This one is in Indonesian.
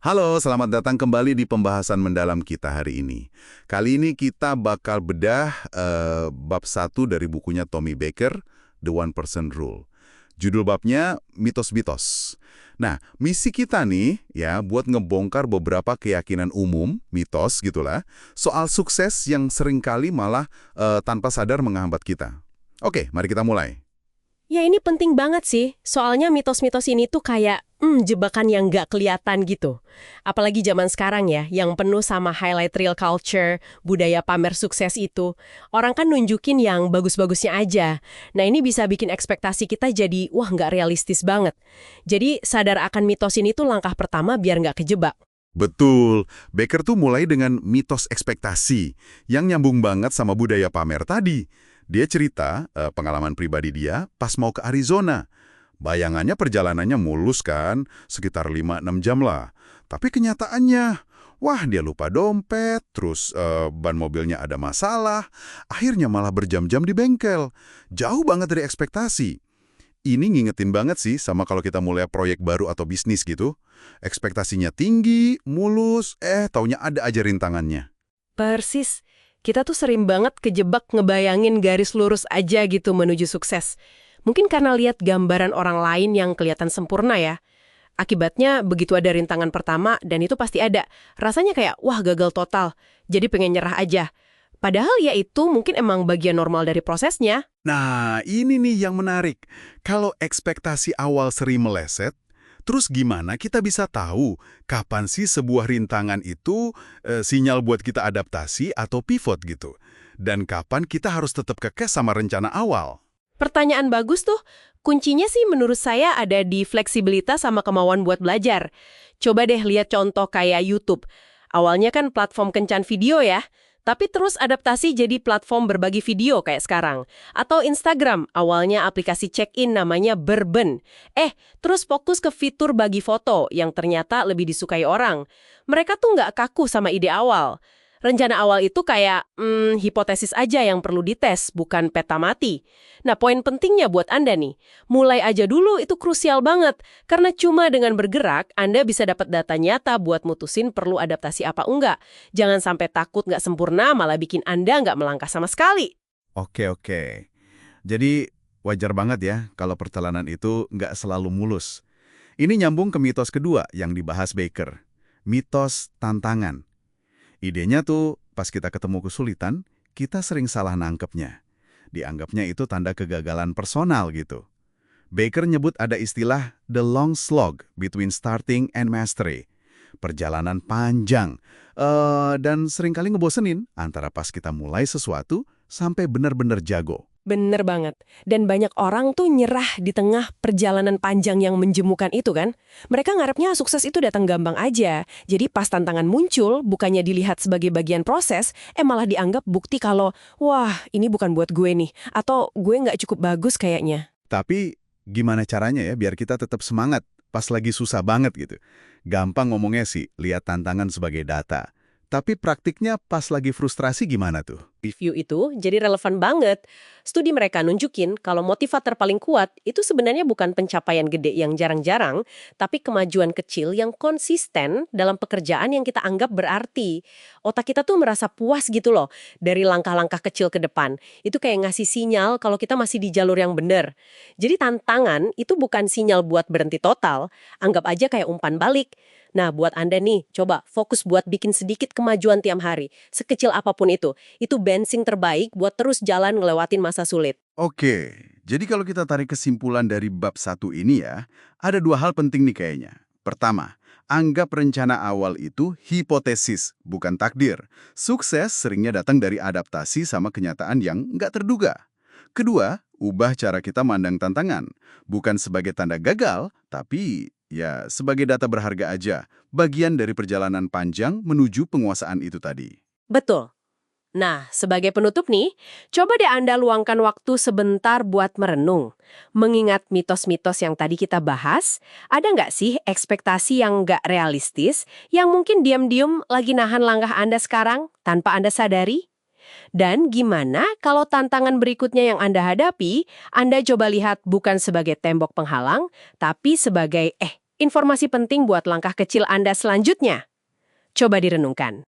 Halo, selamat datang kembali di pembahasan mendalam kita hari ini. Kali ini kita bakal bedah bab satu dari bukunya Tommy Baker, The One Percent Rule. Judul babnya Mitos-Mitos. Nah, misi kita nih ya buat ngebongkar beberapa keyakinan umum, mitos gitulah, soal sukses yang seringkali malah tanpa sadar menghambat kita. Oke, mari kita mulai. Ya ini penting banget sih, soalnya mitos-mitos ini tuh kayak jebakan yang nggak kelihatan gitu. Apalagi zaman sekarang ya, yang penuh sama highlight reel culture, budaya pamer sukses itu. Orang kan nunjukin yang bagus-bagusnya aja. Nah ini bisa bikin ekspektasi kita jadi, wah nggak realistis banget. Jadi sadar akan mitos ini tuh langkah pertama biar nggak kejebak. Betul, Baker tuh mulai dengan mitos ekspektasi yang nyambung banget sama budaya pamer tadi. Dia cerita pengalaman pribadi dia pas mau ke Arizona. Bayangannya perjalanannya mulus kan, sekitar 5-6 jam lah. Tapi kenyataannya, wah dia lupa dompet, terus ban mobilnya ada masalah, akhirnya malah berjam-jam di bengkel. Jauh banget dari ekspektasi. Ini ngingetin banget sih sama kalau kita mulai proyek baru atau bisnis gitu. Ekspektasinya tinggi, mulus, taunya ada aja rintangannya. Persis, kita tuh sering banget kejebak ngebayangin garis lurus aja gitu menuju sukses. Mungkin karena lihat gambaran orang lain yang kelihatan sempurna ya. Akibatnya begitu ada rintangan pertama dan itu pasti ada. Rasanya kayak, wah gagal total. Jadi pengen nyerah aja. Padahal ya itu mungkin emang bagian normal dari prosesnya. Nah, ini nih yang menarik. Kalau ekspektasi awal sering meleset, terus gimana kita bisa tahu kapan sih sebuah rintangan itu sinyal buat kita adaptasi atau pivot gitu? Dan kapan kita harus tetap kekeh sama rencana awal? Pertanyaan bagus tuh. Kuncinya sih menurut saya ada di fleksibilitas sama kemauan buat belajar. Coba deh lihat contoh kayak YouTube. Awalnya kan platform kencan video ya, tapi terus adaptasi jadi platform berbagi video kayak sekarang. Atau Instagram, awalnya aplikasi check-in namanya Bourbon. Terus fokus ke fitur bagi foto yang ternyata lebih disukai orang. Mereka tuh nggak kaku sama ide awal. Rencana awal itu kayak hipotesis aja yang perlu dites, bukan peta mati. Nah, poin pentingnya buat Anda nih, mulai aja dulu itu krusial banget. Karena cuma dengan bergerak, Anda bisa dapat data nyata buat mutusin perlu adaptasi apa enggak. Jangan sampai takut nggak sempurna, malah bikin Anda nggak melangkah sama sekali. Oke. Jadi wajar banget ya kalau perjalanan itu nggak selalu mulus. Ini nyambung ke mitos kedua yang dibahas Baker. Mitos tantangan. Idenya tuh pas kita ketemu kesulitan, kita sering salah nangkepnya. Dianggapnya itu tanda kegagalan personal gitu. Baker nyebut ada istilah the long slog between starting and mastery. Perjalanan panjang, dan seringkali ngebosenin antara pas kita mulai sesuatu sampai benar-benar jago. Bener banget. Dan banyak orang tuh nyerah di tengah perjalanan panjang yang menjemukan itu kan. Mereka ngarepnya sukses itu datang gampang aja. Jadi pas tantangan muncul, bukannya dilihat sebagai bagian proses, malah dianggap bukti kalau, wah ini bukan buat gue nih. Atau gue nggak cukup bagus kayaknya. Tapi gimana caranya ya biar kita tetap semangat pas lagi susah banget gitu. Gampang ngomongnya sih, lihat tantangan sebagai data. Tapi praktiknya pas lagi frustrasi gimana tuh? Review itu jadi relevan banget. Studi mereka nunjukin kalau motivator paling kuat itu sebenarnya bukan pencapaian gede yang jarang-jarang, tapi kemajuan kecil yang konsisten dalam pekerjaan yang kita anggap berarti. Otak kita tuh merasa puas gitu loh dari langkah-langkah kecil ke depan. Itu kayak ngasih sinyal kalau kita masih di jalur yang benar. Jadi tantangan itu bukan sinyal buat berhenti total, anggap aja kayak umpan balik. Nah, buat Anda nih, coba fokus buat bikin sedikit kemajuan tiap hari, sekecil apapun itu. Itu bensin terbaik buat terus jalan ngelewatin masa sulit. Oke, jadi kalau kita tarik kesimpulan dari bab satu ini ya, ada dua hal penting nih kayaknya. Pertama, anggap rencana awal itu hipotesis, bukan takdir. Sukses seringnya datang dari adaptasi sama kenyataan yang nggak terduga. Kedua, ubah cara kita mandang tantangan. Bukan sebagai tanda gagal, tapi ya sebagai data berharga aja. Bagian dari perjalanan panjang menuju penguasaan itu tadi. Betul. Nah, sebagai penutup nih, coba deh Anda luangkan waktu sebentar buat merenung. Mengingat mitos-mitos yang tadi kita bahas, ada nggak sih ekspektasi yang nggak realistis, yang mungkin diam-diam lagi nahan langkah Anda sekarang tanpa Anda sadari? Dan gimana kalau tantangan berikutnya yang Anda hadapi, Anda coba lihat bukan sebagai tembok penghalang, tapi sebagai, informasi penting buat langkah kecil Anda selanjutnya? Coba direnungkan.